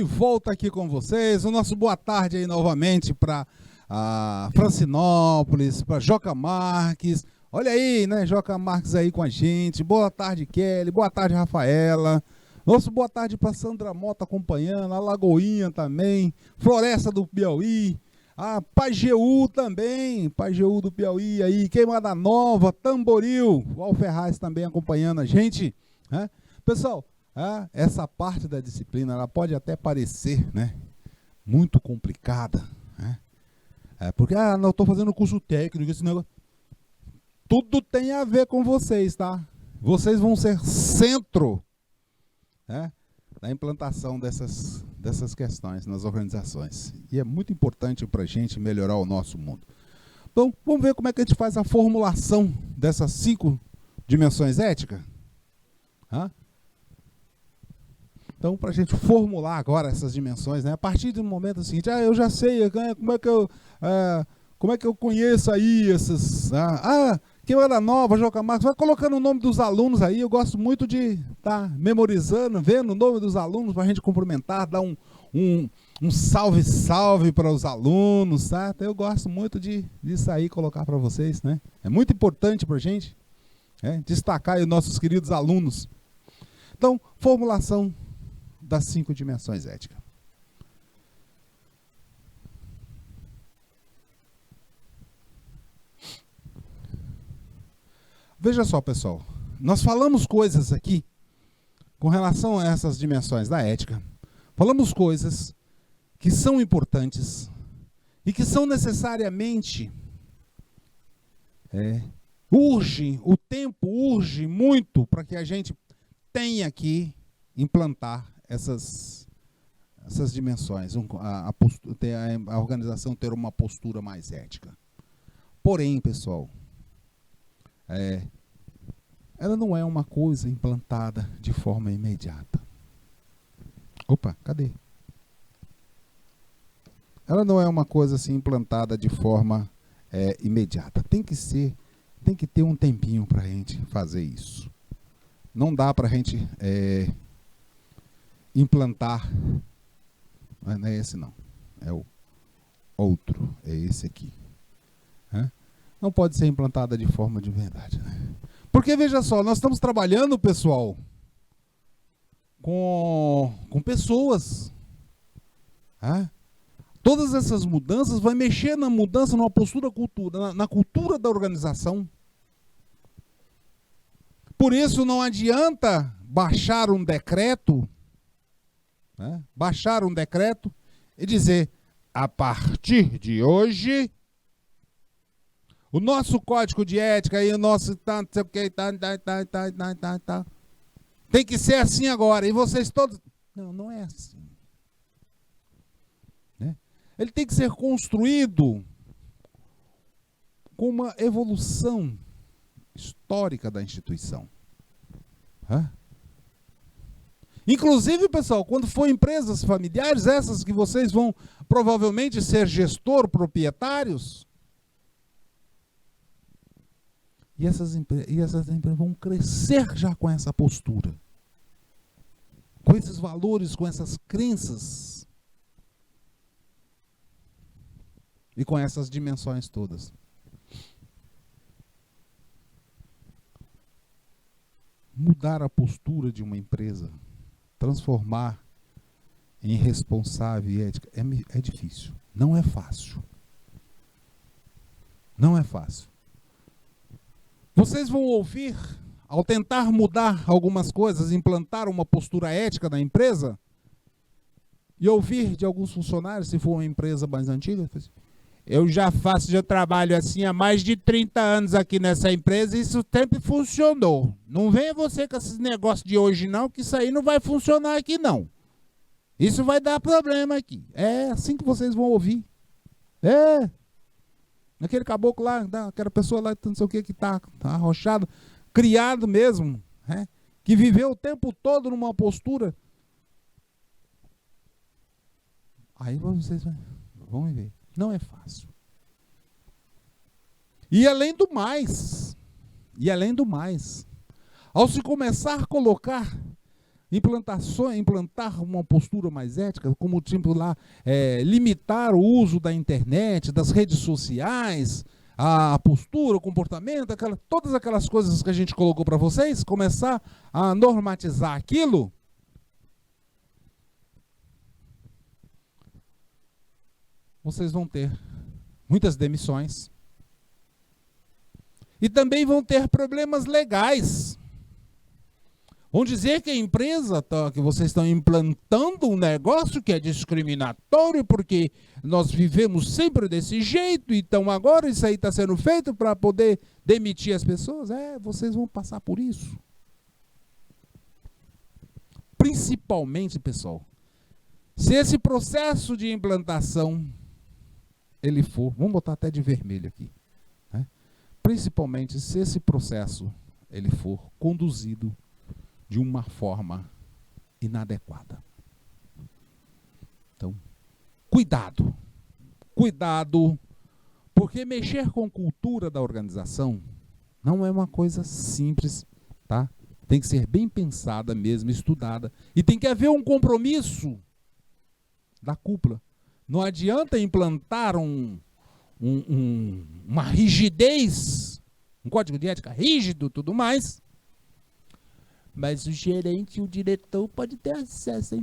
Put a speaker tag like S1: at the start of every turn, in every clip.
S1: volta aqui com vocês. O nosso boa tarde aí novamente para Francinópolis, para Joca Marques. Olha aí, né, Joca Marques aí com a gente. Boa tarde, Kelly. Boa tarde, Rafaela. Nosso boa tarde para Sandra Mota acompanhando, a Lagoinha também, Floresta do Piauí, a Pajeú também, Pajeú do Piauí aí, Queimada Nova, Tamboril, o Alferraz também acompanhando a gente, né? Pessoal, essa parte da disciplina, ela pode até parecer, né, muito complicada, né? Porque, não, eu estou fazendo curso técnico, esse negócio. Tudo tem a ver com vocês, tá? Vocês vão ser centro, né, da implantação dessas questões nas organizações. E é muito importante para a gente melhorar o nosso mundo. Então, vamos ver como é que a gente faz a formulação dessas 5 dimensões éticas? Então, para a gente formular agora essas dimensões, né, a partir do momento seguinte, eu já sei, como é que eu conheço aí essas... Queimada Nova, Joca Marques, vai colocando o nome dos alunos aí, eu gosto muito de estar memorizando, vendo o nome dos alunos para a gente cumprimentar, dar um salve para os alunos, tá? Então, eu gosto muito disso aí, colocar para vocês, né? É muito importante para a gente, destacar aí os nossos queridos alunos. Então, formulação das 5 dimensões éticas. Veja só, pessoal, nós falamos coisas aqui com relação a essas dimensões da ética. Falamos coisas que são importantes e que são necessariamente... o tempo urge muito para que a gente tenha que implantar essas dimensões, a organização ter uma postura mais ética. Porém, pessoal, ela não é uma coisa implantada de forma imediata. Opa, cadê? Ela não é uma coisa assim implantada de forma imediata. Tem que ter um tempinho para a gente fazer isso. Não dá para a gente implantar. Não é esse não. É o outro. É esse aqui. Não pode ser implantada de forma de verdade, né? Porque, veja só, nós estamos trabalhando, pessoal, com pessoas. Todas essas mudanças vão mexer na mudança, numa postura, na cultura da organização. Por isso, não adianta baixar um decreto, e dizer, a partir de hoje... O nosso código de ética e o nosso tanto, sei o que, tem que ser assim agora. E vocês todos... Não é assim. Ele tem que ser construído com uma evolução histórica da instituição. Inclusive, pessoal, quando for empresas familiares, essas que vocês vão provavelmente ser gestor, proprietários... E essas empresas vão crescer já com essa postura, com esses valores, com essas crenças e com essas dimensões todas. Mudar a postura de uma empresa, transformar em responsável e ética, é difícil, não é fácil. Não é fácil. Vocês vão ouvir, ao tentar mudar algumas coisas, implantar uma postura ética na empresa, e ouvir de alguns funcionários, se for uma empresa mais antiga, eu já trabalho assim há mais de 30 anos aqui nessa empresa e isso sempre funcionou. Não venha você com esses negócios de hoje não, que isso aí não vai funcionar aqui não. Isso vai dar problema aqui. É assim que vocês vão ouvir. Aquele caboclo lá, aquela pessoa lá, não sei o que tá arrochado, criado mesmo, que viveu o tempo todo numa postura. Aí vocês vão ver. Não é fácil. E além do mais, ao se começar a colocar implantar uma postura mais ética, como tipo lá, limitar o uso da internet, das redes sociais, a postura, o comportamento, todas aquelas coisas que a gente colocou para vocês, começar a normatizar aquilo, vocês vão ter muitas demissões e também vão ter problemas legais. Vão dizer que a empresa, que vocês estão implantando um negócio que é discriminatório, porque nós vivemos sempre desse jeito, então agora isso aí está sendo feito para poder demitir as pessoas. Vocês vão passar por isso. Principalmente, pessoal, se esse processo de implantação, ele for, vamos botar até de vermelho aqui, né? Principalmente se esse processo, ele for conduzido de uma forma inadequada. Então, cuidado, porque mexer com cultura da organização não é uma coisa simples, tá? Tem que ser bem pensada mesmo, estudada, e tem que haver um compromisso da cúpula. Não adianta implantar uma rigidez, um código de ética rígido, tudo mais, mas o gerente, o diretor pode ter acesso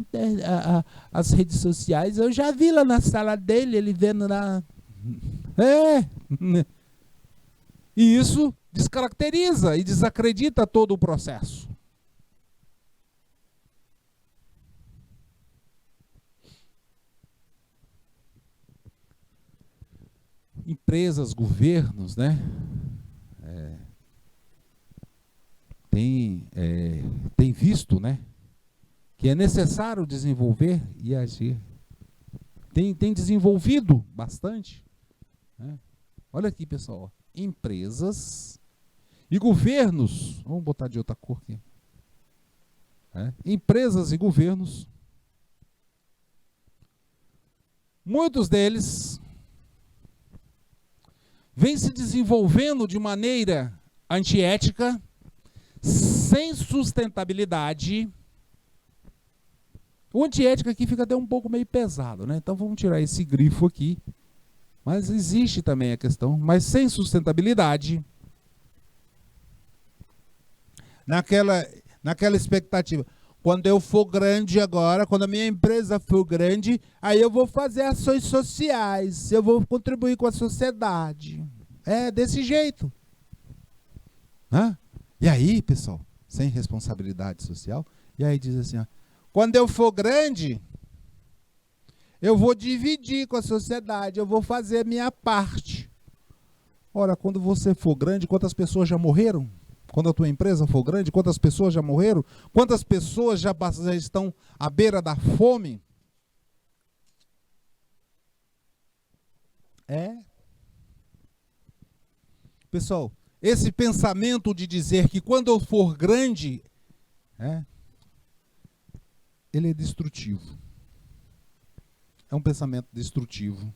S1: às redes sociais. Eu já vi lá na sala dele, ele vendo lá. E isso descaracteriza e desacredita todo o processo. Empresas, governos, né? Tem visto, né, que é necessário desenvolver e agir. Tem desenvolvido bastante, né? Olha aqui, pessoal, empresas e governos, vamos botar de outra cor aqui, empresas e governos, muitos deles vêm se desenvolvendo de maneira antiética, sem sustentabilidade. O antiética aqui fica até um pouco meio pesado, né? Então vamos tirar esse grifo aqui. Mas existe também a questão, mas sem sustentabilidade. Naquela expectativa. Quando eu for grande agora, quando a minha empresa for grande, aí eu vou fazer ações sociais, eu vou contribuir com a sociedade. É desse jeito. E aí, pessoal, sem responsabilidade social, e aí diz assim, quando eu for grande, eu vou dividir com a sociedade, eu vou fazer a minha parte. Ora, quando você for grande, quantas pessoas já morreram? Quando a tua empresa for grande, quantas pessoas já morreram? Quantas pessoas já estão à beira da fome? Pessoal, esse pensamento de dizer que quando eu for grande, ele é destrutivo. É um pensamento destrutivo.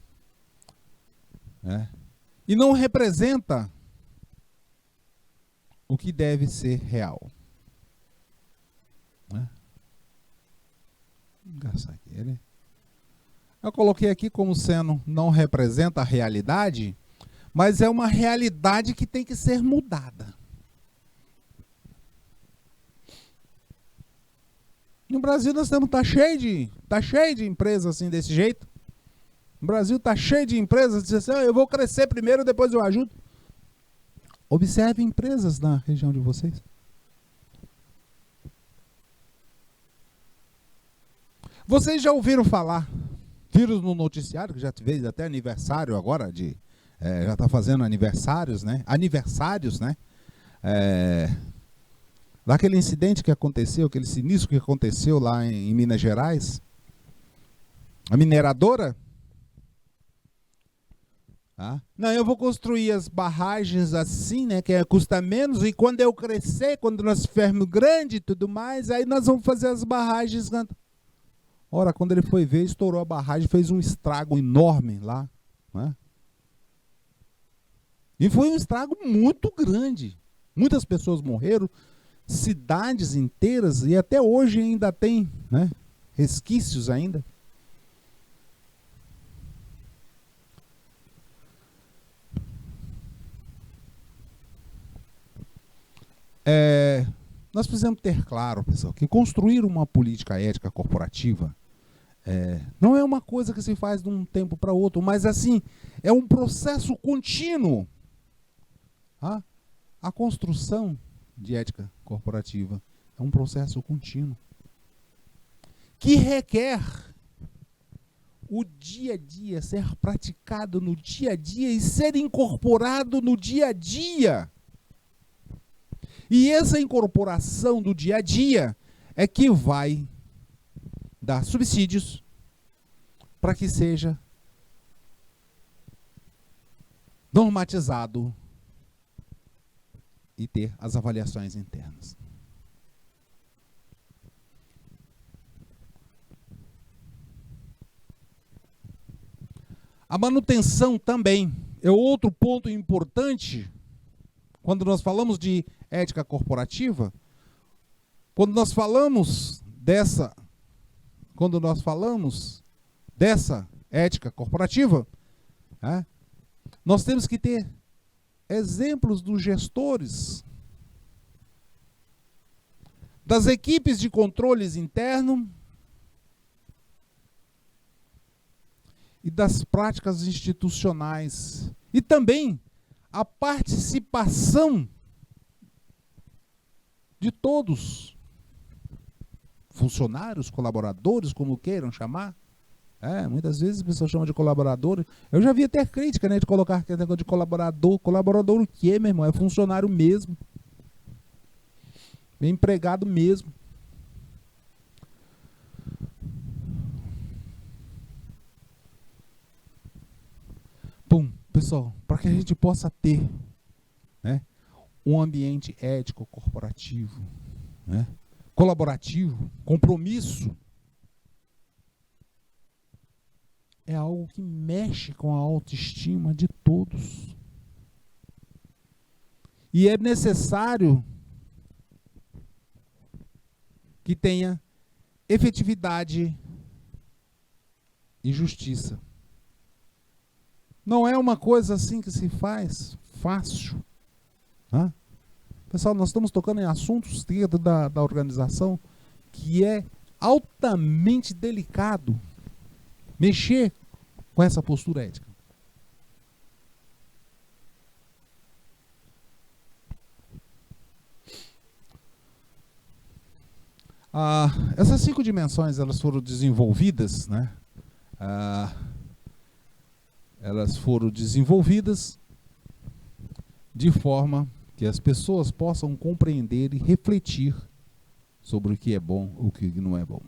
S1: E não representa o que deve ser real. Eu coloquei aqui como sendo não representa a realidade, mas é uma realidade que tem que ser mudada. No Brasil nós estamos, tá cheio de empresas assim desse jeito. O Brasil está cheio de empresas que dizem assim, eu vou crescer primeiro, depois eu ajudo. Observe empresas na região de vocês. Vocês já ouviram falar, viram no noticiário, que já teve até aniversário agora, já está fazendo aniversários, né? Daquele incidente que aconteceu, aquele sinistro que aconteceu lá em Minas Gerais. A mineradora. Não, eu vou construir as barragens assim, né, que custa menos, e quando eu crescer, quando nós ficarmos grandes e tudo mais, aí nós vamos fazer as barragens. Ora, quando ele foi ver, estourou a barragem, fez um estrago enorme lá. E foi um estrago muito grande. Muitas pessoas morreram, cidades inteiras, e até hoje ainda tem, né, resquícios ainda. Nós precisamos ter claro, pessoal, que construir uma política ética corporativa não é uma coisa que se faz de um tempo para outro, mas assim, é um processo contínuo. Tá? A construção de ética corporativa é um processo contínuo que requer o dia a dia, ser praticado no dia a dia e ser incorporado no dia a dia. E essa incorporação do dia a dia é que vai dar subsídios para que seja normatizado e ter as avaliações internas. A manutenção também é outro ponto importante quando nós falamos de ética corporativa. Quando nós falamos dessa ética corporativa, nós temos que ter exemplos dos gestores, das equipes de controles interno e das práticas institucionais. E também a participação de todos, funcionários, colaboradores, como queiram chamar. Muitas vezes as pessoas chamam de colaborador. Eu já vi até crítica, né, de colocar aquele negócio de colaborador. Colaborador o quê, meu irmão? É funcionário mesmo. É empregado mesmo. Bom, pessoal, para que a gente possa ter, né, um ambiente ético, corporativo, né, colaborativo, compromisso, é algo que mexe com a autoestima de todos. E é necessário que tenha efetividade e justiça. Não é uma coisa assim que se faz fácil. Né? Pessoal, nós estamos tocando em assuntos dentro da organização que é altamente delicado mexer com essa postura ética. Essas 5 dimensões, elas foram desenvolvidas, né? Elas foram desenvolvidas de forma que as pessoas possam compreender e refletir sobre o que é bom e o que não é bom.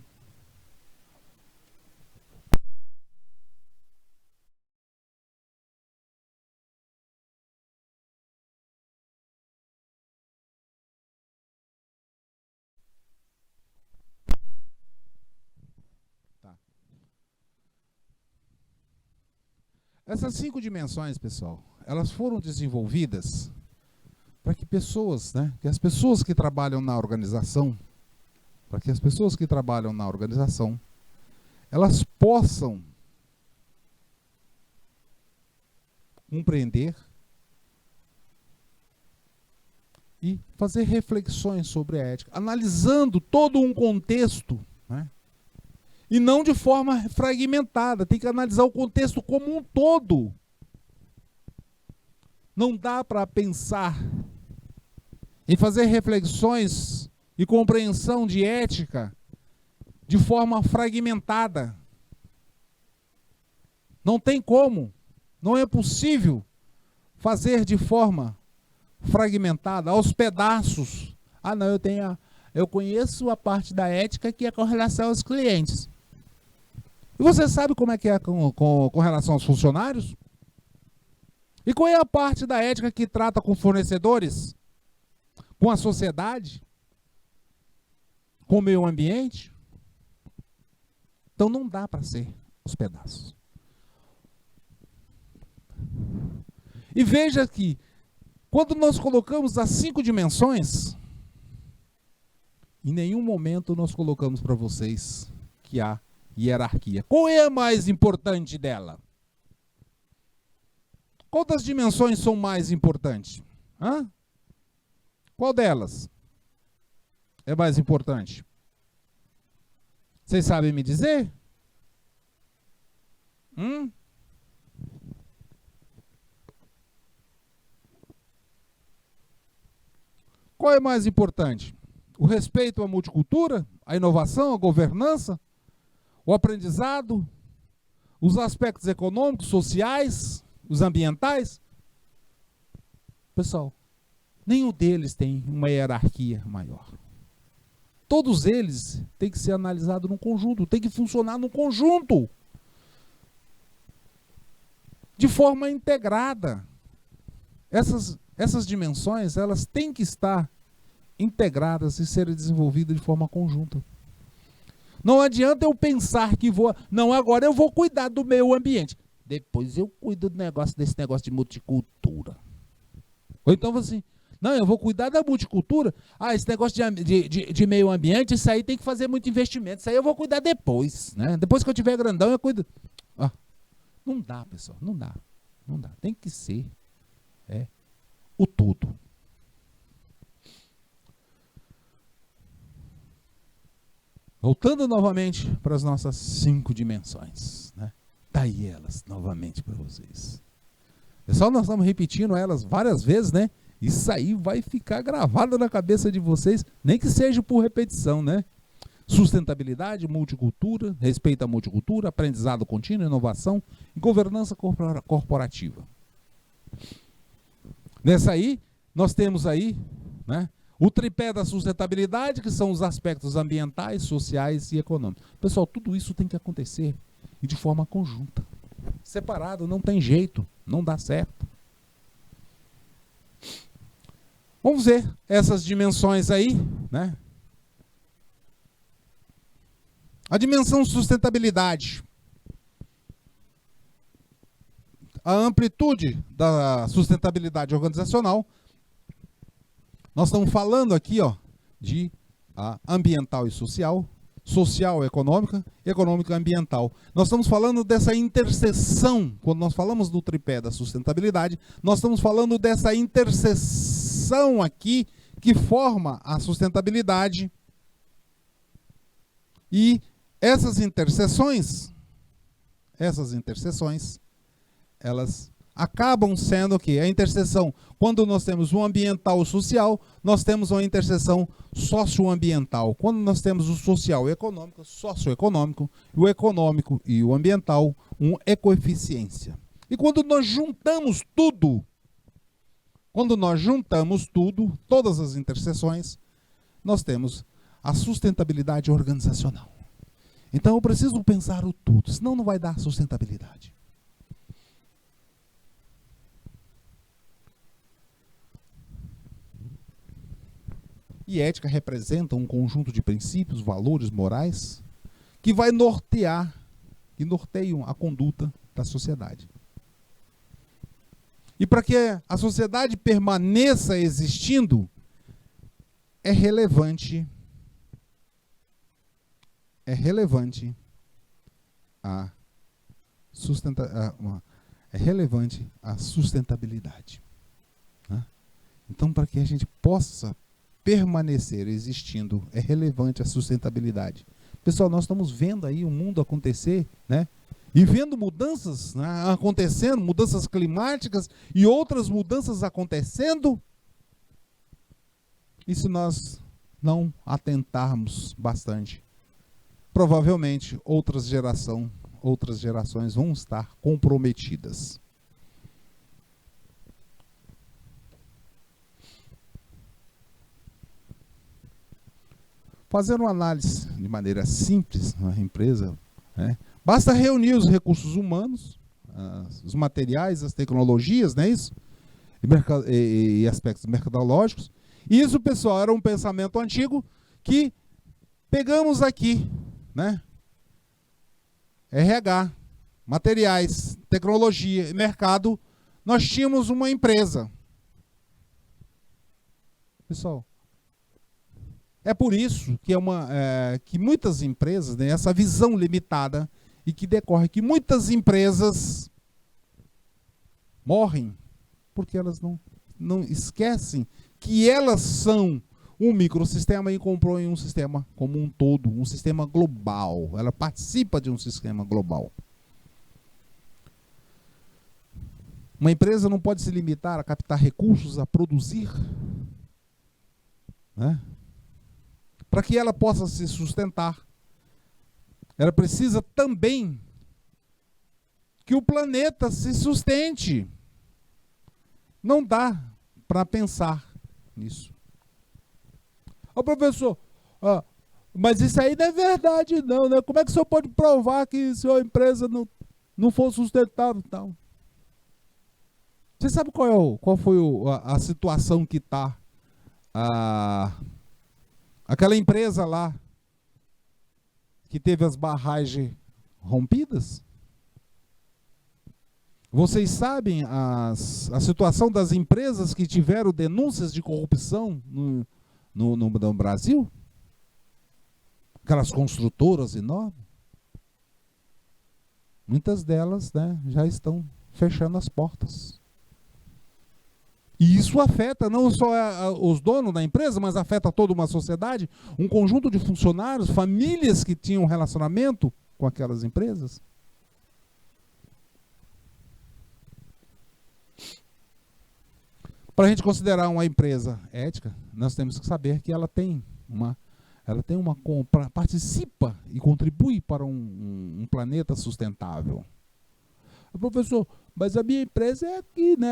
S1: Essas 5 dimensões, pessoal, elas foram desenvolvidas para que pessoas, né, que as pessoas que trabalham na organização, elas possam compreender e fazer reflexões sobre a ética, analisando todo um contexto, né? E não de forma fragmentada, tem que analisar o contexto como um todo. Não dá para pensar em fazer reflexões e compreensão de ética de forma fragmentada. Não tem como, não é possível fazer de forma fragmentada, aos pedaços. Não, eu conheço a parte da ética que é com relação aos clientes. E você sabe como é que é com relação aos funcionários? E qual é a parte da ética que trata com fornecedores? Com a sociedade? Com o meio ambiente? Então não dá para ser os pedaços. E veja que, quando nós colocamos as 5 dimensões, Em nenhum momento nós colocamos para vocês que há hierarquia. Qual é a mais importante dela? Qual das dimensões são mais importantes? Hã? Qual delas é mais importante? Vocês sabem me dizer? Qual é mais importante? O respeito à multicultura, a inovação, a governança, o aprendizado, os aspectos econômicos, sociais, os ambientais? Pessoal, nenhum deles tem uma hierarquia maior. Todos eles têm que ser analisados no conjunto, têm que funcionar no conjunto, de forma integrada. Essas dimensões, elas têm que estar integradas e serem desenvolvidas de forma conjunta. Não adianta eu pensar que não, agora eu vou cuidar do meio ambiente. Depois eu cuido desse negócio de multicultura. Ou então assim, não, eu vou cuidar da multicultura. Esse negócio de meio ambiente, isso aí tem que fazer muito investimento. Isso aí eu vou cuidar depois, né? Depois que eu tiver grandão, eu cuido. Não dá, pessoal, não dá. Não dá. Tem que ser o todo. Voltando novamente para as nossas 5 dimensões, né? Tá aí elas novamente para vocês. Pessoal, nós estamos repetindo elas várias vezes, né? Isso aí vai ficar gravado na cabeça de vocês, nem que seja por repetição, né? Sustentabilidade, multicultura, respeito à multicultura, aprendizado contínuo, inovação e governança corporativa. Nessa aí, nós temos aí, né, o tripé da sustentabilidade, que são os aspectos ambientais, sociais e econômicos. Pessoal, tudo isso tem que acontecer e de forma conjunta. Separado não tem jeito, não dá certo. Vamos ver essas dimensões aí, né? A dimensão sustentabilidade. A amplitude da sustentabilidade organizacional. Nós estamos falando aqui, de ambiental e social, social e econômica, econômica e ambiental. Nós estamos falando dessa interseção, quando nós falamos do tripé da sustentabilidade, nós estamos falando dessa interseção aqui que forma a sustentabilidade. E essas interseções, elas acabam sendo o quê? A interseção, quando nós temos o ambiental e o social, nós temos uma interseção socioambiental. Quando nós temos o social e econômico, socioeconômico, o econômico e o ambiental, uma ecoeficiência. E quando nós juntamos tudo, todas as interseções, nós temos a sustentabilidade organizacional. Então eu preciso pensar o tudo, senão não vai dar sustentabilidade. E ética representa um conjunto de princípios, valores, morais, que vai norteiam a conduta da sociedade. E para que a sociedade permaneça existindo, é relevante a sustentabilidade. Né? Então, para que a gente possa permanecer existindo, é relevante a sustentabilidade. Pessoal, nós estamos vendo aí o mundo acontecer, né? E vendo mudanças, né, acontecendo, mudanças climáticas e outras mudanças acontecendo. E se nós não atentarmos bastante, provavelmente outras gerações vão estar comprometidas. Fazer uma análise de maneira simples na empresa, né? Basta reunir os recursos humanos, os materiais, as tecnologias, não é isso? E aspectos mercadológicos. E isso, pessoal, era um pensamento antigo que pegamos aqui, né? RH, materiais, tecnologia e mercado, nós tínhamos uma empresa. Pessoal, É por isso que, que muitas empresas, né, essa visão limitada, e que decorre que muitas empresas morrem porque elas não esquecem que elas são um microsistema e comprou em um sistema como um todo, um sistema global. Ela participa de um sistema global. Uma empresa não pode se limitar a captar recursos, a produzir, né? Para que ela possa se sustentar, ela precisa também que o planeta se sustente. Não dá para pensar nisso. Ô professor, mas isso aí não é verdade não, né? Como é que o senhor pode provar que sua empresa não for sustentável e tal? Você sabe qual foi a situação que está aquela empresa lá que teve as barragens rompidas? Vocês sabem a situação das empresas que tiveram denúncias de corrupção no Brasil? Aquelas construtoras enormes? Muitas delas, né, já estão fechando as portas. E isso afeta não só os donos da empresa, mas afeta toda uma sociedade, um conjunto de funcionários, famílias que tinham relacionamento com aquelas empresas. Para a gente considerar uma empresa ética, nós temos que saber que ela tem participa e contribui para um planeta sustentável. Professor, mas a minha empresa é aqui, né?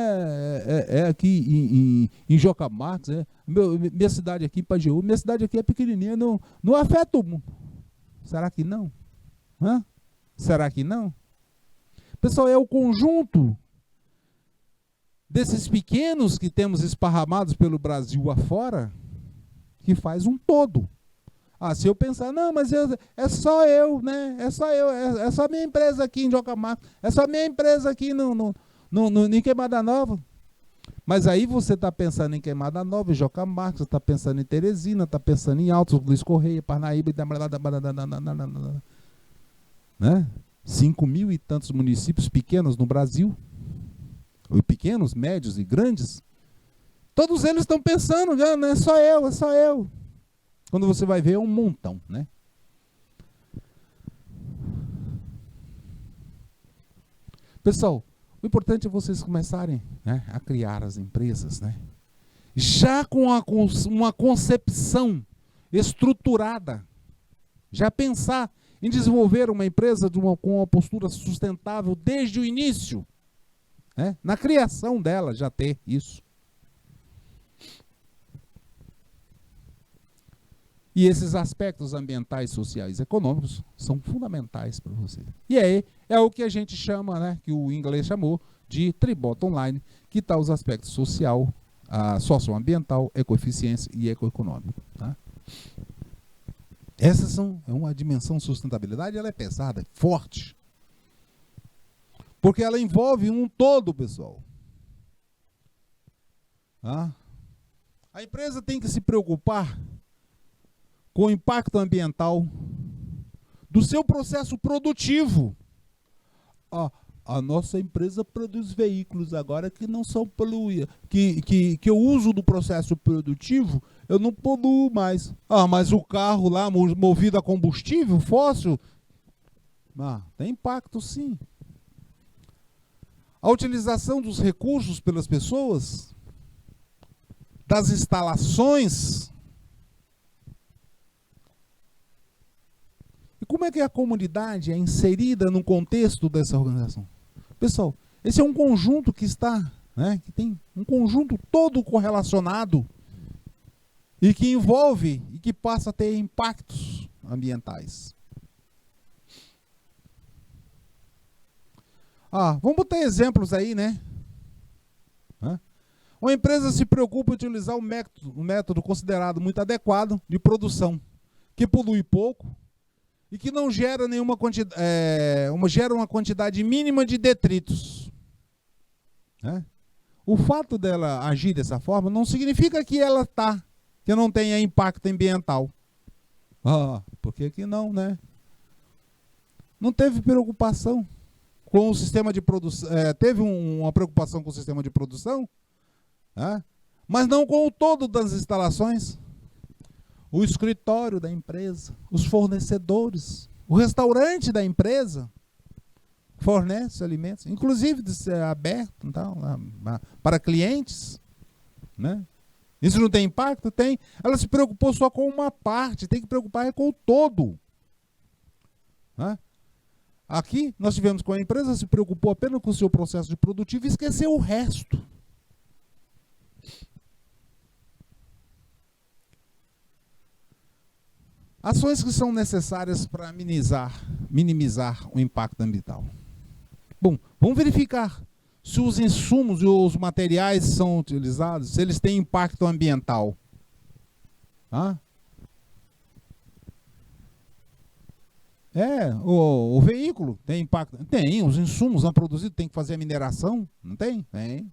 S1: É aqui em Joca Marques, né? Minha cidade aqui em Pajeú, minha cidade aqui é pequenininha, não afeta o mundo. Será que não? Será que não? Pessoal, é o conjunto desses pequenos que temos esparramados pelo Brasil afora que faz um todo. Se eu pensar, não, mas é só eu, né? É só minha empresa aqui em Joca Marques, é só minha empresa aqui em Queimada Nova. Mas aí você está pensando em Queimada Nova, em Joca Marques, está pensando em Teresina, está pensando em Altos, Luiz Correia, Parnaíba, né? 5.000 e tantos municípios pequenos no Brasil, pequenos, médios e grandes. Todos eles estão pensando, não é só eu, é só eu. Quando você vai ver, é um montão, né? Pessoal, o importante é vocês começarem, né, a criar as empresas, né? Já com uma concepção estruturada, já pensar em desenvolver uma empresa com uma postura sustentável desde o início, né? Na criação dela já ter isso. E esses aspectos ambientais, sociais e econômicos são fundamentais para você. E aí é o que a gente chama, né, que o inglês chamou de tri-bottom line, que está os aspectos social, socioambiental, ecoeficiência e ecoeconômico. Tá? Essas são uma dimensão de sustentabilidade, ela é pesada, é forte. Porque ela envolve um todo, pessoal. A empresa tem que se preocupar com o impacto ambiental do seu processo produtivo. A nossa empresa produz veículos agora que não são poluídos, que eu uso do processo produtivo, eu não poluo mais. Mas o carro lá movido a combustível fóssil, tem impacto sim. A utilização dos recursos pelas pessoas, das instalações. E como é que a comunidade é inserida no contexto dessa organização? Pessoal, esse é um conjunto que está, né, que tem um conjunto todo correlacionado e que envolve e que passa a ter impactos ambientais. Vamos botar exemplos aí, né? Uma empresa se preocupa em utilizar um método considerado muito adequado de produção, que polui pouco, e que não gera nenhuma quantidade, gera uma quantidade mínima de detritos. O fato dela agir dessa forma não significa que ela está que não tenha impacto ambiental. Por que que não, né? Não teve preocupação com o sistema de produção. Teve uma preocupação com o sistema de produção, mas não com o todo das instalações. O escritório da empresa, os fornecedores, o restaurante da empresa fornece alimentos, inclusive de ser aberto então, para clientes, né? Isso não tem impacto? Tem. Ela se preocupou só com uma parte, tem que preocupar com o todo. Aqui, nós tivemos com a empresa, se preocupou apenas com o seu processo de produtivo e esqueceu o resto. Ações que são necessárias para minimizar o impacto ambiental. Bom, vamos verificar se os insumos e os materiais são utilizados, se eles têm impacto ambiental. O veículo tem impacto? Tem, os insumos são produzidos, tem que fazer a mineração? Não tem? Tem.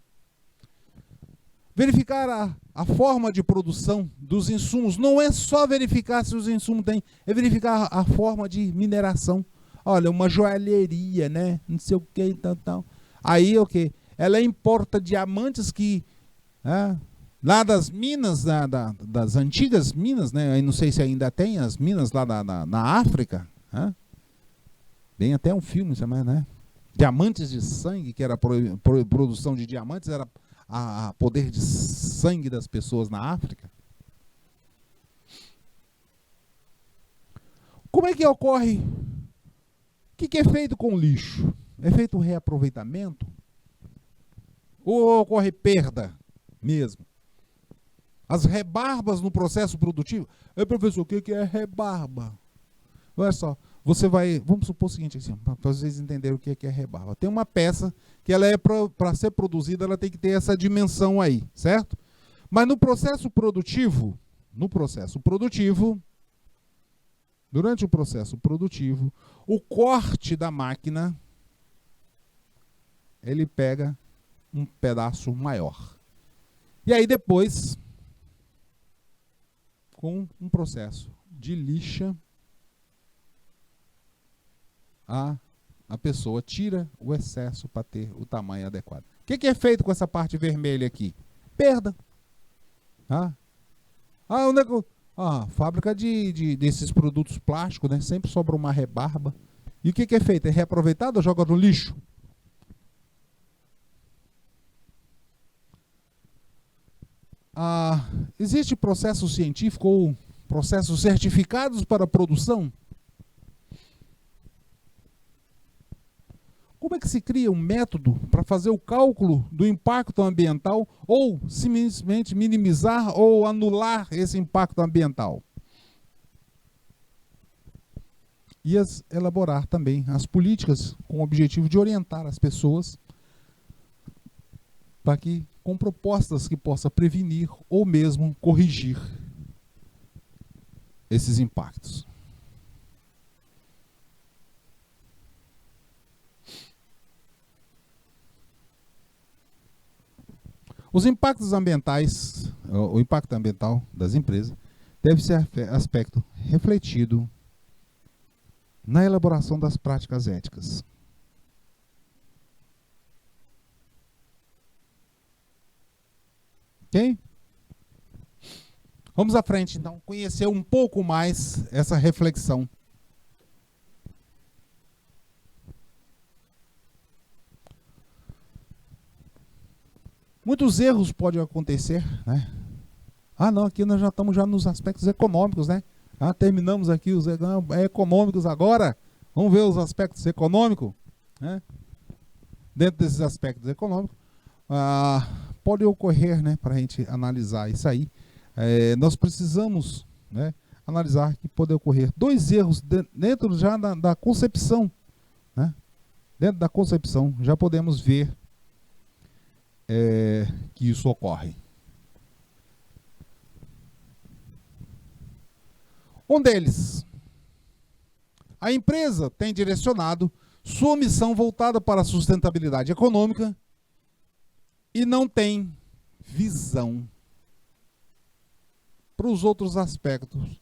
S1: Verificar a forma de produção dos insumos, não é só verificar se os insumos têm, é verificar a forma de mineração. Olha, uma joalheria, né? Não sei o que, tal. Aí, o que? Ela importa diamantes que, lá das minas, das antigas minas, né? Eu não sei se ainda tem as minas lá na África. Tem até um filme, né? Diamantes de sangue, que era produção de diamantes, era a poder de sangue das pessoas na África. Como é que ocorre? O que é feito com o lixo? É feito reaproveitamento? Ou ocorre perda mesmo? As rebarbas no processo produtivo? Professor, o que é rebarba? Olha só, você vai... Vamos supor o seguinte, assim, para vocês entenderem o que é rebarba. Tem uma peça que ela para ser produzida, ela tem que ter essa dimensão aí, certo? Mas no processo produtivo, durante o processo produtivo, o corte da máquina, ele pega um pedaço maior. E aí depois, com um processo de lixa, a pessoa tira o excesso para ter o tamanho adequado. O que é feito com essa parte vermelha aqui? Perda. Onde é que fábrica desses produtos plásticos, né? Sempre sobra uma rebarba. E o que é feito? É reaproveitado ou joga no lixo? Existe processo científico ou processos certificados para a produção? Como é que se cria um método para fazer o cálculo do impacto ambiental ou simplesmente minimizar ou anular esse impacto ambiental? E elaborar também as políticas com o objetivo de orientar as pessoas para que, com propostas que possa prevenir ou mesmo corrigir esses impactos. Os impactos ambientais, o impacto ambiental das empresas, deve ser aspecto refletido na elaboração das práticas éticas. Ok? Vamos à frente, então, conhecer um pouco mais essa reflexão. Muitos erros podem acontecer, né? Não, aqui nós já estamos nos aspectos econômicos, né? Terminamos aqui os econômicos agora. Vamos ver os aspectos econômicos, né? Dentro desses aspectos econômicos, pode ocorrer, né, para a gente analisar isso aí. Nós precisamos, né, analisar que pode ocorrer dois erros dentro já da concepção, né? Dentro da concepção já podemos ver que isso ocorre. Um deles, a empresa tem direcionado sua missão voltada para a sustentabilidade econômica e não tem visão para os outros aspectos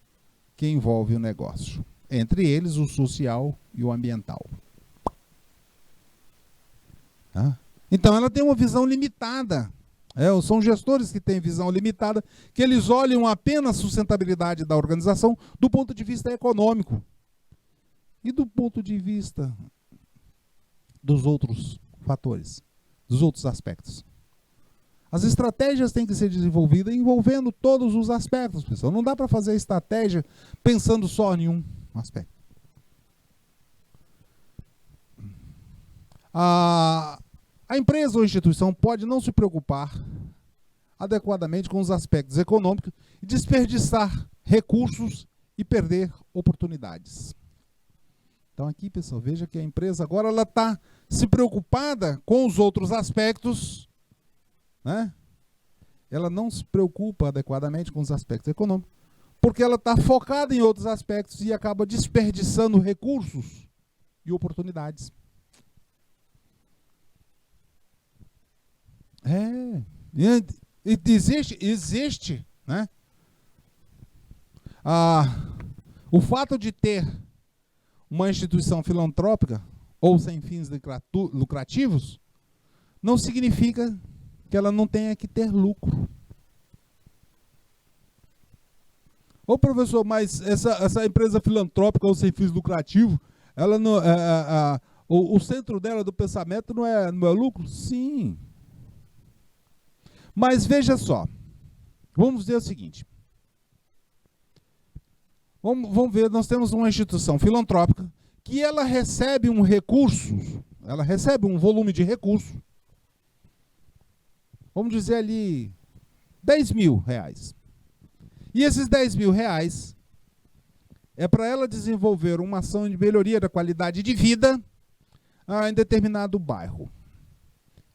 S1: que envolvem o negócio, entre eles o social e o ambiental. Tá? Então ela tem uma visão limitada. São gestores que têm visão limitada, que eles olham apenas a sustentabilidade da organização do ponto de vista econômico. E do ponto de vista dos outros fatores, dos outros aspectos. As estratégias têm que ser desenvolvidas envolvendo todos os aspectos, pessoal. Não dá para fazer estratégia pensando só em um aspecto. A empresa ou instituição pode não se preocupar adequadamente com os aspectos econômicos e desperdiçar recursos e perder oportunidades. Então aqui, pessoal, veja que a empresa agora ela está se preocupada com os outros aspectos, né? Ela não se preocupa adequadamente com os aspectos econômicos, porque ela está focada em outros aspectos e acaba desperdiçando recursos e oportunidades. Existe, né? O fato de ter uma instituição filantrópica ou sem fins lucrativos não significa que ela não tenha que ter lucro. Ô professor, mas essa empresa filantrópica ou sem fins lucrativos, ela não, o centro dela do pensamento não é lucro? Sim. Mas veja só, vamos dizer o seguinte. Vamos ver, nós temos uma instituição filantrópica que ela recebe um recurso, ela recebe um volume de recurso, vamos dizer ali, 10 mil reais. E esses 10 mil reais é para ela desenvolver uma ação de melhoria da qualidade de vida em determinado bairro.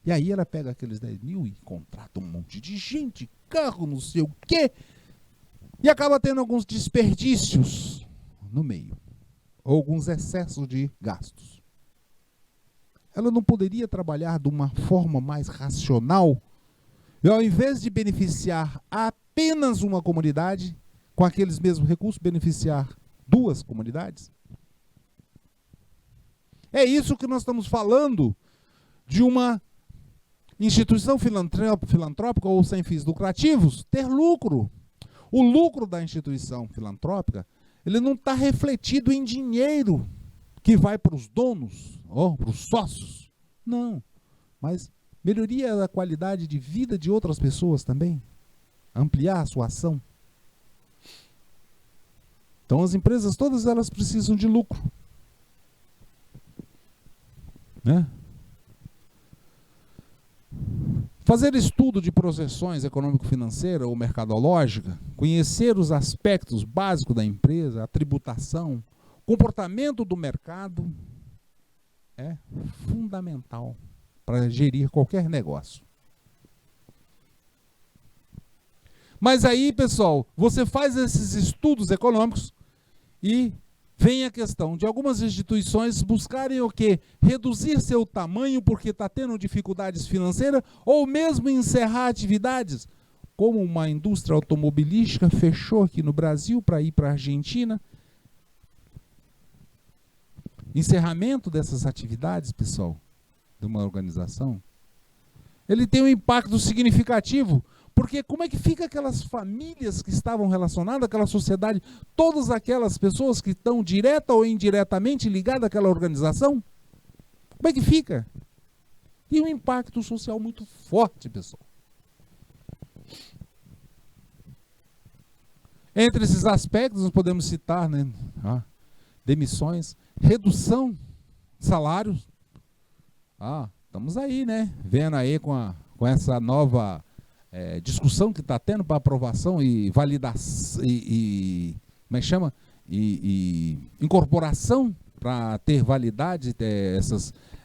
S1: E aí ela pega aqueles 10 mil e contrata um monte de gente, carro, não sei o quê, e acaba tendo alguns desperdícios no meio, ou alguns excessos de gastos. Ela não poderia trabalhar de uma forma mais racional e, ao invés de beneficiar apenas uma comunidade, com aqueles mesmos recursos, beneficiar duas comunidades? É isso que nós estamos falando de uma instituição filantrópica ou sem fins lucrativos ter lucro. O lucro da instituição filantrópica, ele não está refletido em dinheiro que vai para os donos ou para os sócios. Não, mas melhoria da qualidade de vida de outras pessoas também. Ampliar a sua ação. Então as empresas, todas elas precisam de lucro. Né? Fazer estudo de projeções econômico-financeira ou mercadológica, conhecer os aspectos básicos da empresa, a tributação, comportamento do mercado, é fundamental para gerir qualquer negócio. Mas aí, pessoal, você faz esses estudos econômicos e vem a questão de algumas instituições buscarem o quê? Reduzir seu tamanho porque está tendo dificuldades financeiras ou mesmo encerrar atividades, como uma indústria automobilística fechou aqui no Brasil para ir para a Argentina. Encerramento dessas atividades, pessoal, de uma organização, ele tem um impacto significativo. Porque como é que fica aquelas famílias que estavam relacionadas àquela sociedade, todas aquelas pessoas que estão direta ou indiretamente ligadas àquela organização? Como é que fica? E um impacto social muito forte, pessoal. Entre esses aspectos, nós podemos citar, né, demissões, redução de salários. Estamos aí, né? Vendo aí com essa nova discussão que está tendo para aprovação e validação como é que chama? E incorporação para ter validade,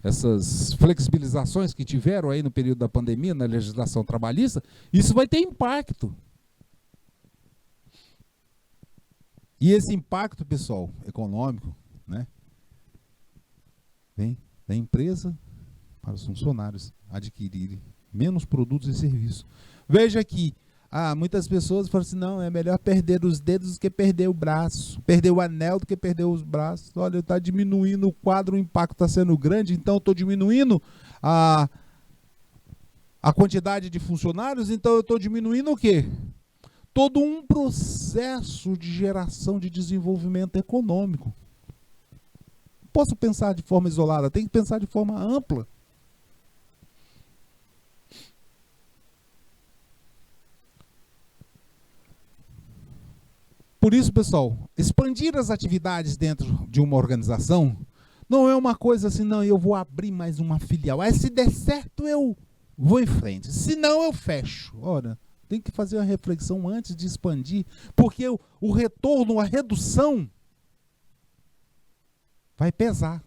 S1: essas flexibilizações que tiveram aí no período da pandemia, na legislação trabalhista, isso vai ter impacto. E esse impacto, pessoal, econômico, né, vem da empresa para os funcionários adquirirem menos produtos e serviços. Veja que Muitas pessoas falam assim, não, é melhor perder os dedos do que perder o braço, perder o anel do que perder os braços. Olha, está diminuindo o quadro, o impacto está sendo grande, então estou diminuindo a quantidade de funcionários, então eu estou diminuindo o quê? Todo um processo de geração de desenvolvimento econômico. Não posso pensar de forma isolada, tem que pensar de forma ampla. Por isso, pessoal, expandir as atividades dentro de uma organização não é uma coisa assim, não, eu vou abrir mais uma filial. Aí se der certo, eu vou em frente. Se não, eu fecho. Ora, tem que fazer uma reflexão antes de expandir, porque o retorno, a redução, vai pesar.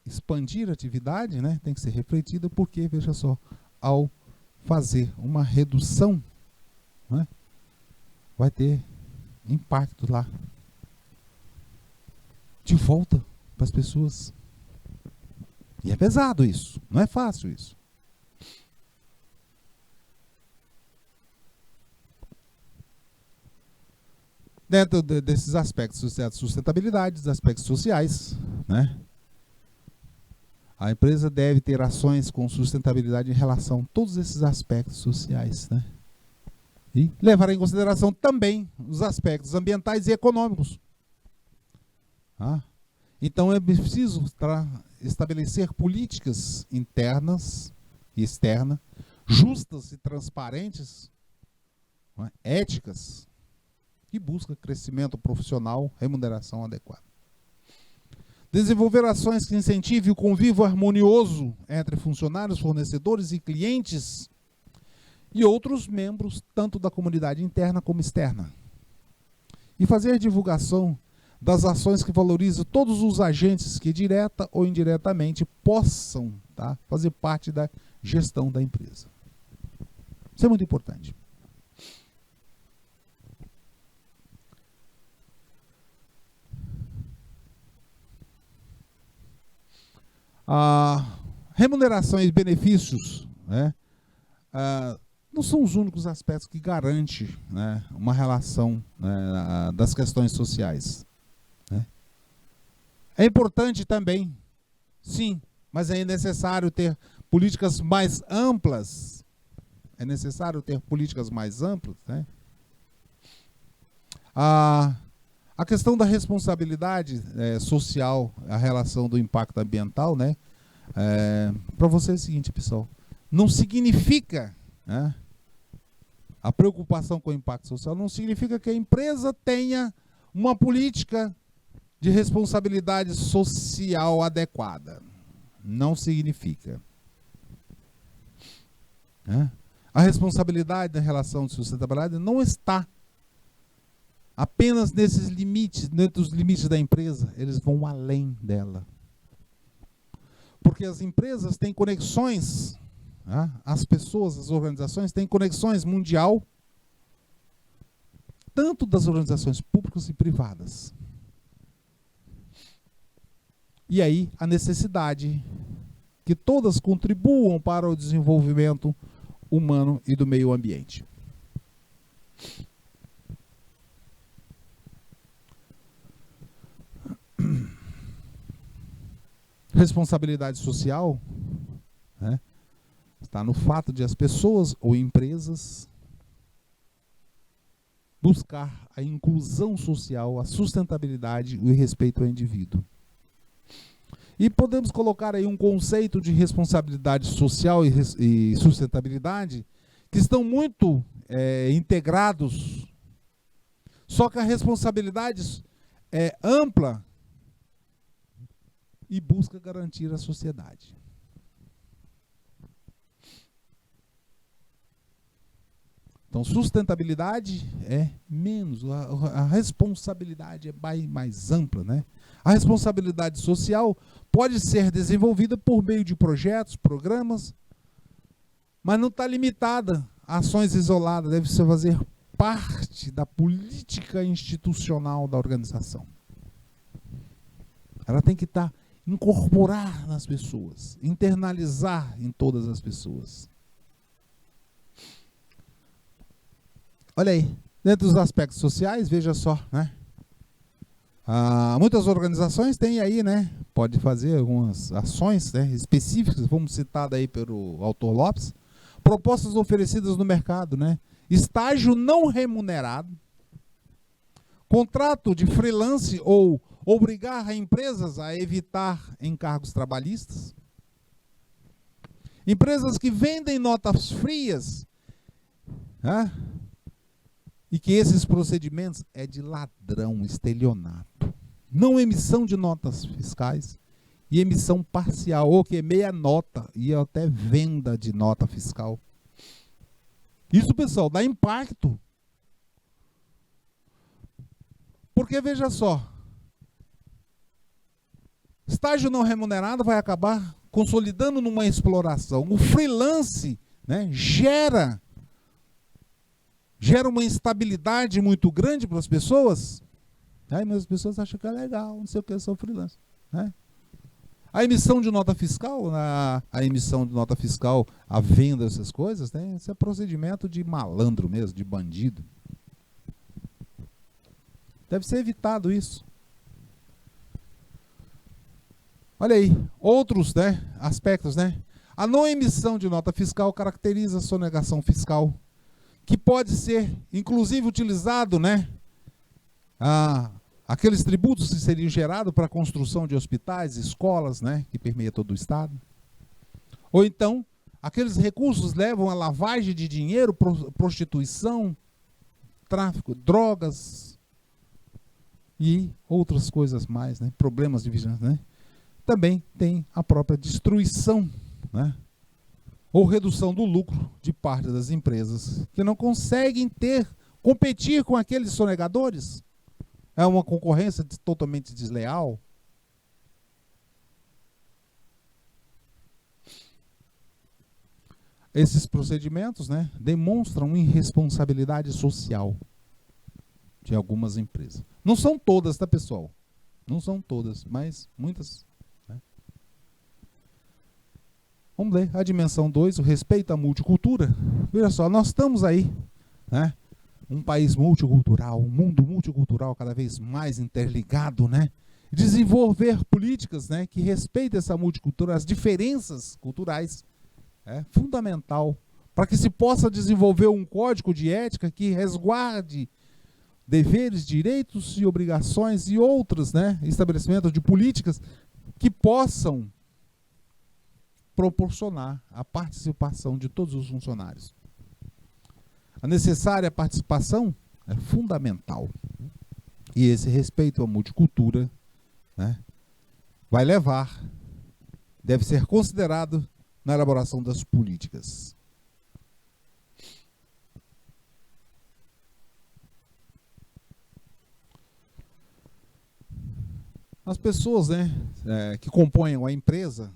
S1: Expandir a atividade, né, tem que ser refletida, porque, veja só, ao fazer uma redução, né, vai ter impacto lá de volta para as pessoas. E é pesado isso, não é fácil isso. Dentro desses aspectos da sustentabilidade, dos aspectos sociais, né? A empresa deve ter ações com sustentabilidade em relação a todos esses aspectos sociais, né? E levar em consideração também os aspectos ambientais e econômicos. Então é preciso estabelecer políticas internas e externas, justas e transparentes, éticas, que busca crescimento profissional, remuneração adequada. Desenvolver ações que incentivem o convívio harmonioso entre funcionários, fornecedores e clientes e outros membros, tanto da comunidade interna como externa. E fazer divulgação das ações que valorizam todos os agentes que, direta ou indiretamente, possam fazer parte da gestão da empresa. Isso é muito importante. Remuneração e benefícios, né, não são os únicos aspectos que garantem, né, uma relação, né, das questões sociais. Né. É importante também, sim, mas é necessário ter políticas mais amplas. É necessário ter políticas mais amplas, né? A questão da responsabilidade social, a relação do impacto ambiental, né? Para você é o seguinte, pessoal, não significa, né, a preocupação com o impacto social não significa que a empresa tenha uma política de responsabilidade social adequada. Não significa. A responsabilidade da relação de sustentabilidade não está apenas nesses limites, dentro dos limites da empresa, eles vão além dela. Porque as empresas têm conexões, as pessoas, as organizações têm conexões mundial, tanto das organizações públicas e privadas. E aí a necessidade que todas contribuam para o desenvolvimento humano e do meio ambiente. Responsabilidade social, né, está no fato de as pessoas ou empresas buscar a inclusão social, a sustentabilidade e o respeito ao indivíduo. E podemos colocar aí um conceito de responsabilidade social e sustentabilidade que estão muito integrados, só que a responsabilidade é ampla e busca garantir a sociedade. Então, sustentabilidade é menos, a responsabilidade é mais ampla, né? A responsabilidade social pode ser desenvolvida por meio de projetos, programas, mas não está limitada a ações isoladas, deve ser fazer parte da política institucional da organização. Ela tem que incorporar nas pessoas, internalizar em todas as pessoas. Olha aí, dentro dos aspectos sociais, veja só, né? Muitas organizações têm aí, né? Pode fazer algumas ações, né, específicas, vamos citar aí pelo autor Lopes, propostas oferecidas no mercado, né? Estágio não remunerado, contrato de freelance ou obrigar a empresas a evitar encargos trabalhistas, empresas que vendem notas frias, né? E que esses procedimentos é de ladrão, estelionato. Não emissão de notas fiscais e emissão parcial, ou que é meia nota e até venda de nota fiscal. Isso, pessoal, dá impacto. Porque, veja só, estágio não remunerado vai acabar consolidando numa exploração. O freelance, né, gera uma instabilidade muito grande para as pessoas. Aí as pessoas acham que é legal, não sei o que, eu sou freelance, né? A emissão de nota fiscal, a venda dessas coisas, né? Isso é procedimento de malandro mesmo, de bandido. Deve ser evitado isso. Olha aí, outros, né, aspectos, né? A não emissão de nota fiscal caracteriza a sonegação fiscal, que pode ser, inclusive, utilizado, né? Aqueles tributos que seriam gerados para a construção de hospitais, escolas, né, que permeia todo o Estado. Ou então, aqueles recursos levam a lavagem de dinheiro, prostituição, tráfico, drogas e outras coisas mais, né, problemas de vigilância, né. Também tem a própria destruição, né, ou redução do lucro de parte das empresas que não conseguem competir com aqueles sonegadores. É uma concorrência totalmente desleal. Esses procedimentos, né, demonstram irresponsabilidade social de algumas empresas. Não são todas, tá, pessoal? Não são todas, mas muitas. Né? Vamos ler a dimensão 2, o respeito à multicultura. Veja só, nós estamos aí, né? Um país multicultural, um mundo multicultural cada vez mais interligado, né? Desenvolver políticas, né, que respeitem essa multicultura, as diferenças culturais, é fundamental para que se possa desenvolver um código de ética que resguarde deveres, direitos e obrigações e outros, né, estabelecimentos de políticas que possam proporcionar a participação de todos os funcionários. A necessária participação é fundamental. E esse respeito à multicultura, né, deve ser considerado na elaboração das políticas. As pessoas, né, que compõem a empresa,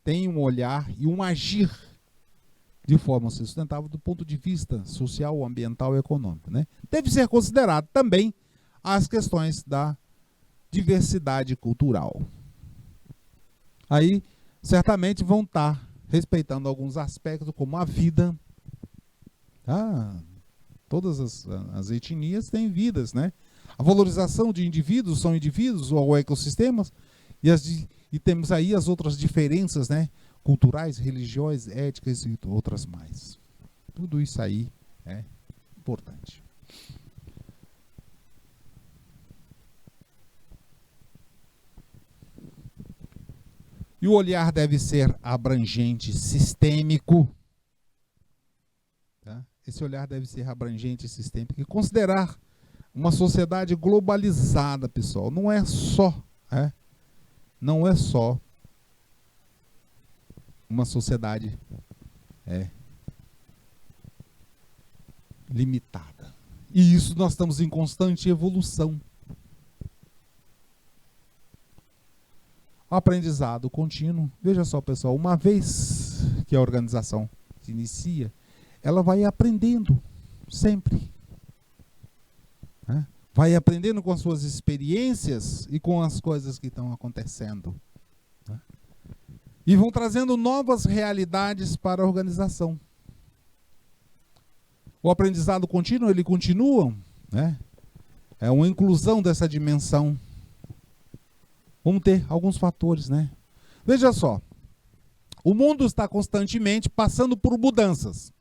S1: têm um olhar e um agir de forma sustentável do ponto de vista social, ambiental e econômico, né? Deve ser considerado também as questões da diversidade cultural. Aí, certamente vão estar respeitando alguns aspectos, como a vida. Todas as etnias têm vidas, né? A valorização de indivíduos, são indivíduos ou ecossistemas, e temos aí as outras diferenças, né, culturais, religiosas, éticas e outras mais. Tudo isso aí é importante. E o olhar deve ser abrangente, sistêmico. Tá? Esse olhar deve ser abrangente e sistêmico. E considerar uma sociedade globalizada, pessoal. Não é só uma sociedade limitada. E isso nós estamos em constante evolução. O aprendizado contínuo. Veja só, pessoal, uma vez que a organização se inicia, ela vai aprendendo sempre. Né? Vai aprendendo com as suas experiências e com as coisas que estão acontecendo. Né? E vão trazendo novas realidades para a organização. O aprendizado contínuo, ele continua, né? É uma inclusão dessa dimensão. Vamos ter alguns fatores, né? Veja só, o mundo está constantemente passando por mudanças.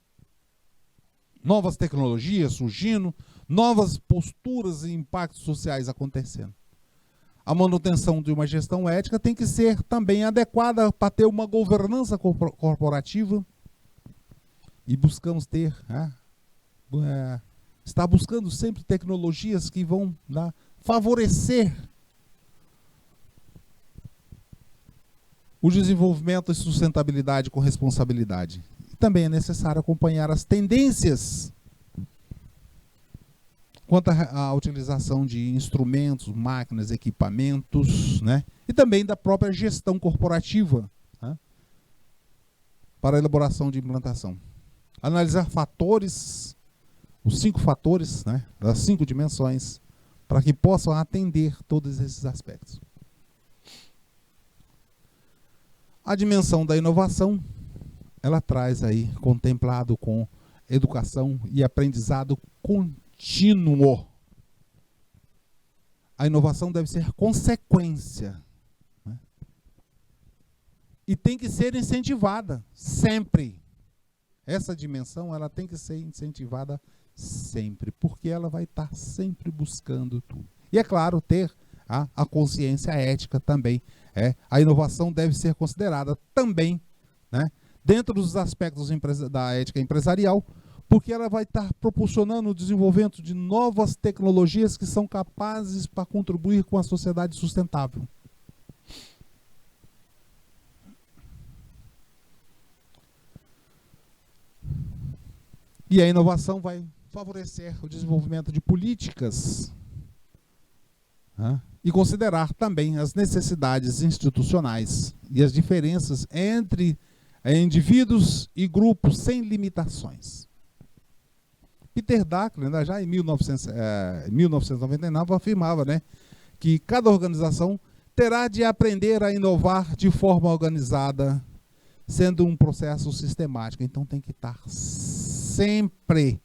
S1: Novas tecnologias surgindo, novas posturas e impactos sociais acontecendo. A manutenção de uma gestão ética tem que ser também adequada para ter uma governança corporativa. E buscamos ter, está buscando sempre tecnologias que vão favorecer o desenvolvimento e sustentabilidade com responsabilidade. E também é necessário acompanhar as tendências quanto à utilização de instrumentos, máquinas, equipamentos, né? E também da própria gestão corporativa, né? Para a elaboração de implantação. Analisar fatores, os 5 fatores, né? Das 5 dimensões, para que possam atender todos esses aspectos. A dimensão da inovação, ela traz aí, contemplado com educação e aprendizado contínuo. A inovação deve ser consequência, né? E tem que ser incentivada sempre. Essa dimensão, ela tem que ser incentivada sempre, porque ela vai estar sempre buscando tudo. E é claro, ter a consciência ética também. A inovação deve ser considerada também, né, dentro dos aspectos da ética empresarial, porque ela vai estar proporcionando o desenvolvimento de novas tecnologias que são capazes para contribuir com a sociedade sustentável. E a inovação vai favorecer o desenvolvimento de políticas, né, e considerar também as necessidades institucionais e as diferenças entre indivíduos e grupos sem limitações. Peter Drucker, já em 1999, afirmava, né, que cada organização terá de aprender a inovar de forma organizada, sendo um processo sistemático. Então tem que estar sempre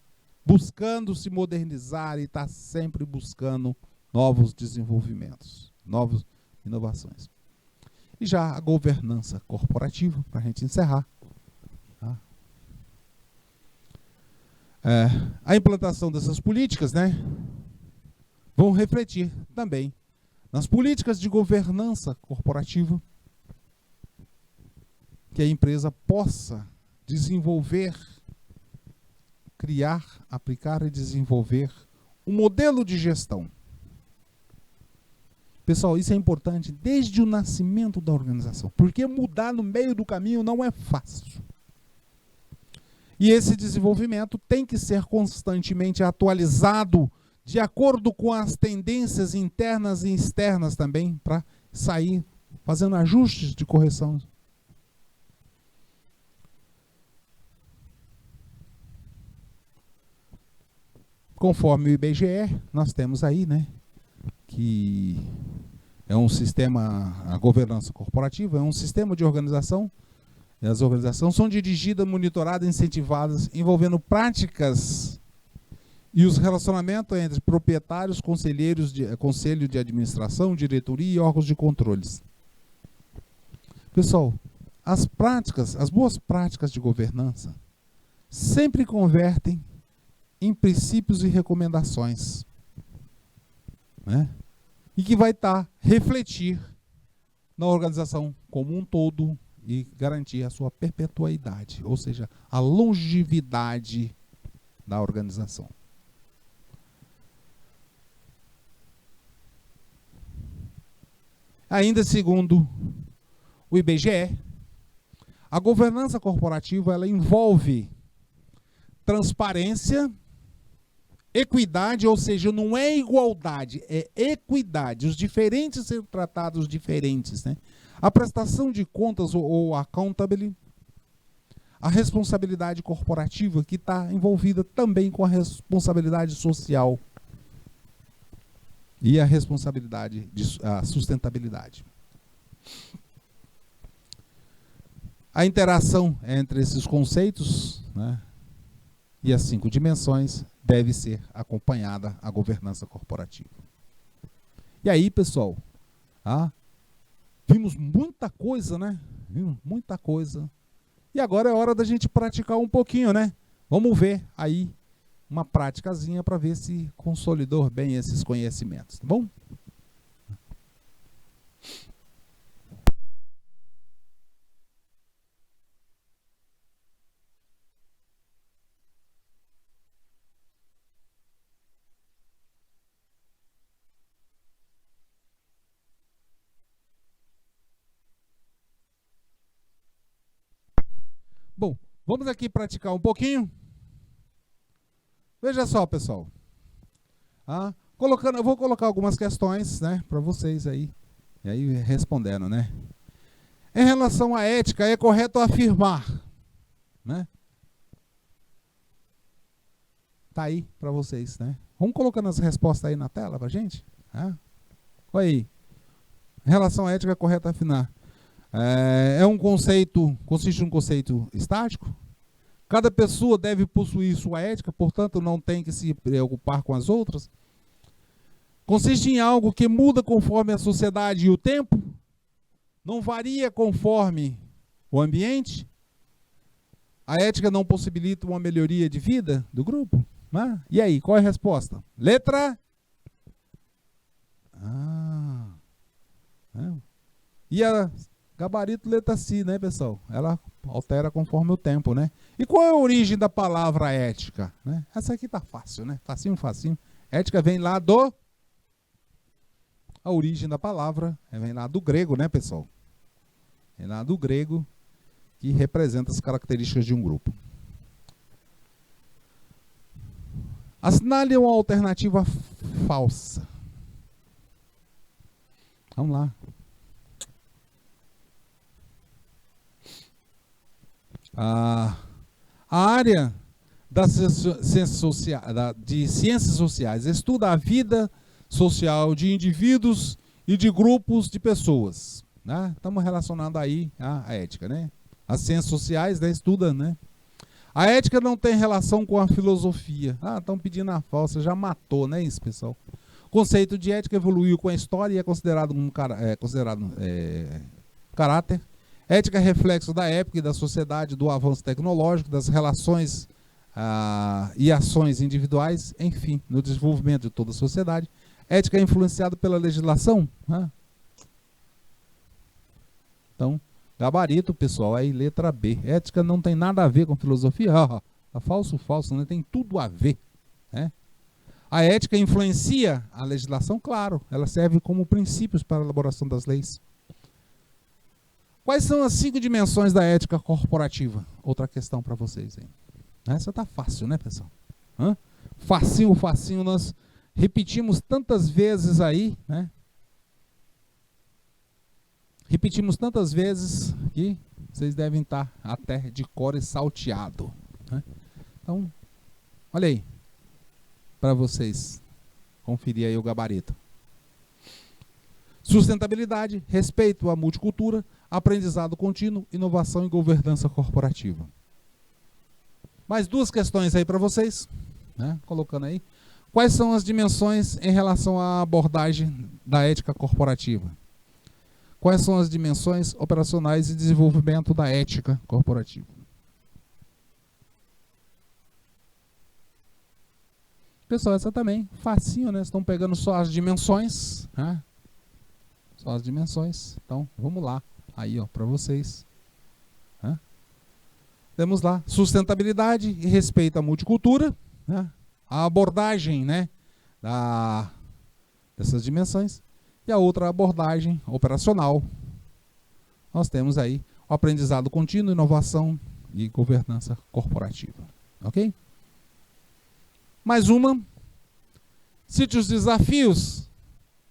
S1: buscando se modernizar e estar sempre buscando novos desenvolvimentos, novas inovações. E já a governança corporativa, para a gente encerrar. Tá? A implantação dessas políticas, né, vão refletir também nas políticas de governança corporativa que a empresa possa desenvolver, criar, aplicar e desenvolver um modelo de gestão. Pessoal, isso é importante desde o nascimento da organização, porque mudar no meio do caminho não é fácil. E esse desenvolvimento tem que ser constantemente atualizado de acordo com as tendências internas e externas também, para sair fazendo ajustes de correção. Conforme o IBGE, nós temos aí, né, que é um sistema, a governança corporativa é um sistema de organização, e as organizações são dirigidas, monitoradas, incentivadas, envolvendo práticas e os relacionamentos entre proprietários, conselheiros, conselho de administração, diretoria e órgãos de controles. Pessoal, as boas práticas de governança sempre convertem em princípios e recomendações, né? E que vai refletir na organização como um todo e garantir a sua perpetuidade, ou seja, a longevidade da organização. Ainda segundo o IBGE, a governança corporativa ela envolve transparência, equidade, ou seja, não é igualdade, é equidade. Os diferentes serem tratados diferentes, né? A prestação de contas ou accountability, a responsabilidade corporativa que está envolvida também com a responsabilidade social e a responsabilidade a sustentabilidade. A interação entre esses conceitos, né, e as 5 dimensões deve ser acompanhada a governança corporativa. E aí, pessoal, vimos muita coisa, né? Vimos muita coisa. E agora é hora da gente praticar um pouquinho, né? Vamos ver aí uma praticazinha para ver se consolidou bem esses conhecimentos, tá bom? Bom, vamos aqui praticar um pouquinho. Veja só, pessoal. Eu vou colocar algumas questões, né, para vocês aí. E aí respondendo, né? Em relação à ética, é correto afirmar, né? Tá aí para vocês, né? Vamos colocando as respostas aí na tela pra gente? Olha aí. Em relação à ética, é correto afirmar. Consiste em um conceito estático. Cada pessoa deve possuir sua ética, portanto não tem que se preocupar com as outras. Consiste em algo que muda conforme a sociedade e o tempo, não varia conforme o ambiente. A ética não possibilita uma melhoria de vida do grupo. E aí, qual é a resposta? Letra E a gabarito letra C, né, pessoal? Ela altera conforme o tempo, né? E qual é a origem da palavra ética? Né? Essa aqui tá fácil, né? Facinho, facinho. Ética vem lá do... A origem da palavra vem lá do grego, né, pessoal? Vem lá do grego, que representa as características de um grupo. Assinale uma alternativa falsa. Vamos lá. A área de ciências sociais estuda a vida social de indivíduos e de grupos de pessoas. Né? Estamos relacionando aí a ética, né? As ciências sociais, né, estudam, né? A ética não tem relação com a filosofia. Estão pedindo a falsa, já matou, né, isso, pessoal? O conceito de ética evoluiu com a história e é considerado caráter. Ética é reflexo da época e da sociedade, do avanço tecnológico, das relações e ações individuais, enfim, no desenvolvimento de toda a sociedade. Ética é influenciada pela legislação. Então, gabarito, pessoal, aí letra B. Ética não tem nada a ver com filosofia. Falso, né? Tem tudo a ver. Né? A ética influencia a legislação? Claro, ela serve como princípios para a elaboração das leis. Quais são as 5 dimensões da ética corporativa? Outra questão para vocês aí. Essa tá fácil, né, pessoal? Facinho, facinho, nós repetimos tantas vezes aí, né? Repetimos tantas vezes que vocês devem estar até de cor e salteado. Né? Então, olha aí, para vocês conferir aí o gabarito. Sustentabilidade, respeito à multicultura, aprendizado contínuo, inovação e governança corporativa. Mais 2 questões aí para vocês, né? Colocando aí. Quais são as dimensões em relação à abordagem da ética corporativa? Quais são as dimensões operacionais e desenvolvimento da ética corporativa? Pessoal, essa também, facinho, né? Estão pegando só as dimensões, né? Só as dimensões. Então, vamos lá. Aí, ó, para vocês. Temos lá sustentabilidade e respeito à multicultura, né? A abordagem, né, dessas dimensões. E a outra abordagem operacional. Nós temos aí o aprendizado contínuo, inovação e governança corporativa. Ok? Mais uma. Cite os desafios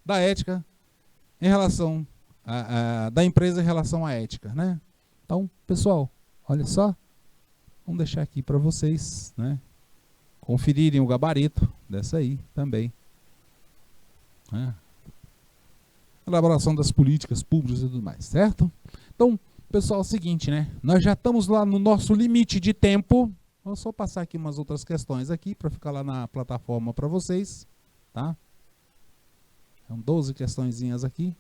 S1: da ética em relação da empresa em relação à ética, né? Então, pessoal, olha só, vamos deixar aqui para vocês, né, conferirem o gabarito dessa aí também, né? Elaboração das políticas públicas e tudo mais, certo? Então, pessoal, é o seguinte, né? Nós já estamos lá no nosso limite de tempo, Vou só passar aqui umas outras questões aqui para ficar lá na plataforma para vocês, tá? São 12 questõezinhas aqui.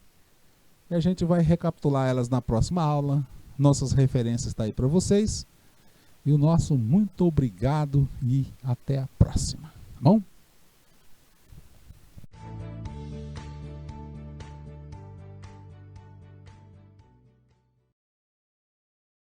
S1: E a gente vai recapitular elas na próxima aula. Nossas referências estão aí para vocês. E o nosso muito obrigado e até a próxima. Tá bom?